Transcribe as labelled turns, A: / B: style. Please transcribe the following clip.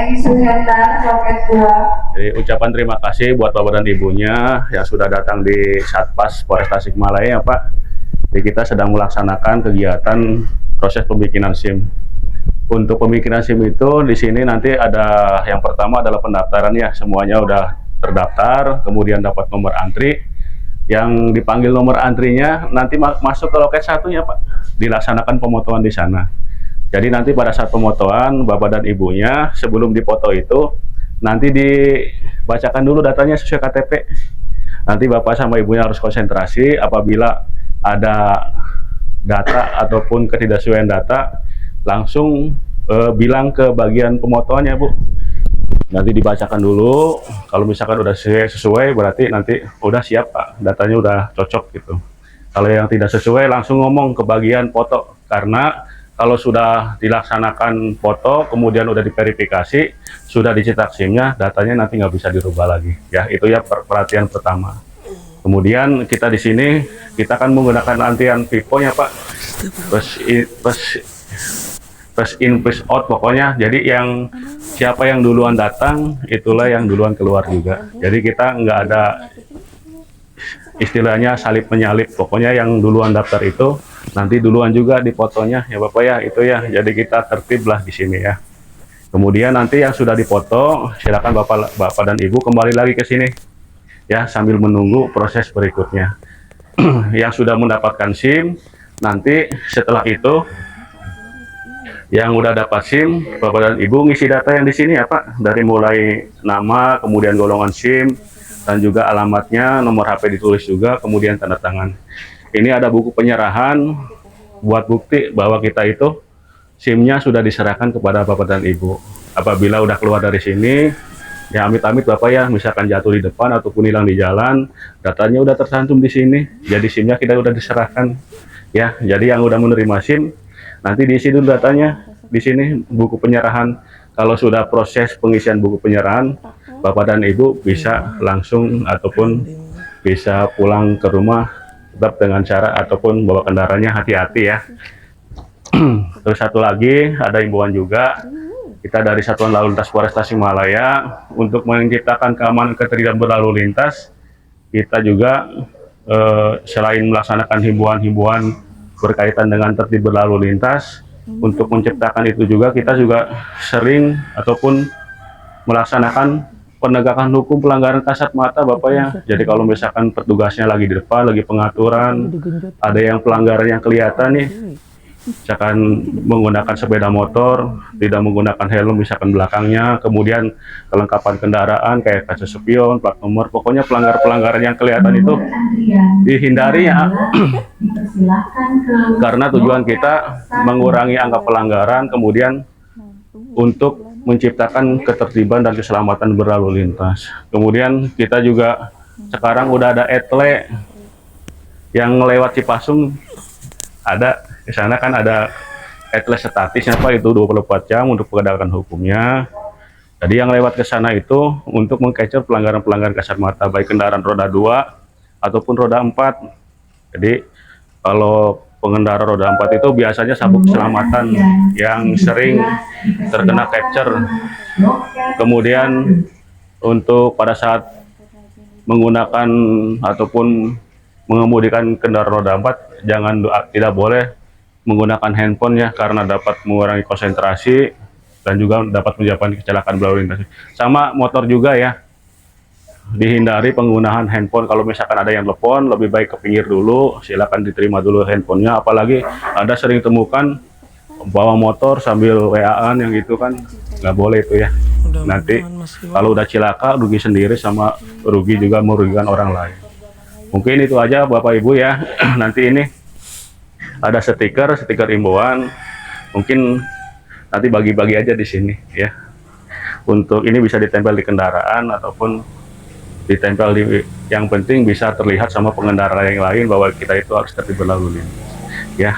A: Egi Suhendar, Loket 2.
B: Jadi ucapan terima kasih buat Bapak dan Ibunya yang sudah datang di Satpas Polres Tasikmalaya, Pak. Jadi kita sedang melaksanakan kegiatan proses pembikinan SIM. Untuk pembikinan SIM itu di sini nanti ada yang pertama adalah pendaftaran ya, semuanya udah terdaftar, kemudian dapat nomor antri. Yang dipanggil nomor antrinya nanti masuk ke loket 1 ya Pak, dilaksanakan pemotoan di sana. Jadi nanti pada saat pemotoan Bapak dan Ibunya sebelum dipoto itu nanti dibacakan dulu datanya sesuai KTP. Nanti Bapak sama Ibunya harus konsentrasi, apabila ada data ataupun ketidaksesuaian data langsung bilang ke bagian pemotoannya Bu. Nanti dibacakan dulu, kalau misalkan udah sesuai berarti nanti udah siap Pak, datanya udah cocok gitu. Kalau yang tidak sesuai langsung ngomong ke bagian foto, karena kalau sudah dilaksanakan foto kemudian udah diverifikasi, sudah dicetak SIM-nya, datanya nanti nggak bisa dirubah lagi ya. Itu ya perhatian pertama. Kemudian kita di sini kita akan menggunakan antrian pipo-nya Pak, press in press out pokoknya. Jadi yang siapa yang duluan datang itulah yang duluan keluar juga. Jadi kita nggak ada istilahnya salip menyalip, pokoknya yang duluan daftar itu nanti duluan juga dipoto-nya ya Bapak ya, itu ya. Jadi kita tertib lah di sini ya. Kemudian nanti yang sudah dipoto silakan Bapak dan Ibu kembali lagi ke sini ya, sambil menunggu proses berikutnya. Yang sudah mendapatkan SIM nanti setelah itu yang udah dapat SIM, Bapak dan Ibu ngisi data yang di sini ya Pak, dari mulai nama, kemudian golongan SIM, dan juga alamatnya, nomor HP ditulis juga, kemudian tanda tangan. Ini ada buku penyerahan buat bukti bahwa kita itu SIM-nya sudah diserahkan kepada Bapak dan Ibu. Apabila udah keluar dari sini, ya amit-amit Bapak ya, misalkan jatuh di depan ataupun hilang di jalan, datanya udah tercantum di sini, jadi SIM-nya kita udah diserahkan. Ya, jadi yang udah menerima SIM, nanti diisi dulu datanya di sini buku penyerahan. Kalau sudah proses pengisian buku penyerahan, Bapak dan Ibu bisa langsung ataupun bisa pulang ke rumah, tetap dengan cara ataupun bawa kendaraannya hati-hati ya. Terus satu lagi ada himbauan juga, kita dari Satuan Lalu Lintas Polres Tasikmalaya untuk menciptakan keamanan ketertiban berlalu lintas, kita juga selain melaksanakan himbauan-himbauan berkaitan dengan tertib berlalu lintas, untuk menciptakan itu juga kita juga sering ataupun melaksanakan penegakan hukum pelanggaran kasat mata Bapak ya. Jadi kalau misalkan petugasnya lagi di depan, lagi pengaturan, ada yang pelanggaran yang kelihatan nih, misalkan menggunakan sepeda motor, tidak menggunakan helm misalkan belakangnya, kemudian kelengkapan kendaraan kayak kaca spion, plat nomor, pokoknya pelanggaran yang kelihatan itu dihindari ya. Karena tujuan kita mengurangi angka pelanggaran, kemudian untuk menciptakan ketertiban dan keselamatan berlalu lintas. Kemudian kita juga sekarang udah ada etle yang lewat Cipasung, ada di sana kan ada etle statisnya Pak, itu 24 jam untuk penegakan hukumnya. Jadi yang lewat ke sana itu untuk meng-capture pelanggaran-pelanggaran kasat mata baik kendaraan roda 2 ataupun roda 4. Jadi kalau pengendara roda 4 itu biasanya sabuk keselamatan yang sering terkena capture. Kemudian untuk pada saat menggunakan ataupun mengemudikan kendaraan roda 4, tidak boleh menggunakan handphone ya, karena dapat mengurangi konsentrasi dan juga dapat menyebabkan kecelakaan berlalu lintas. Sama motor juga ya, dihindari penggunaan handphone. Kalau misalkan ada yang telepon, lebih baik ke pinggir dulu, silakan diterima dulu handphonenya. Apalagi ada sering temukan bawa motor sambil WA-an yang gitu kan, nggak boleh itu ya. Nanti kalau udah cilaka rugi sendiri, sama rugi juga merugikan orang lain. Mungkin itu aja Bapak Ibu ya. Nanti ini ada stiker imbauan, mungkin nanti bagi-bagi aja di sini ya. Untuk ini bisa ditempel di kendaraan ataupun ditempel di, yang penting bisa terlihat sama pengendara yang lain bahwa kita itu harus tertib berlalu lintas ya.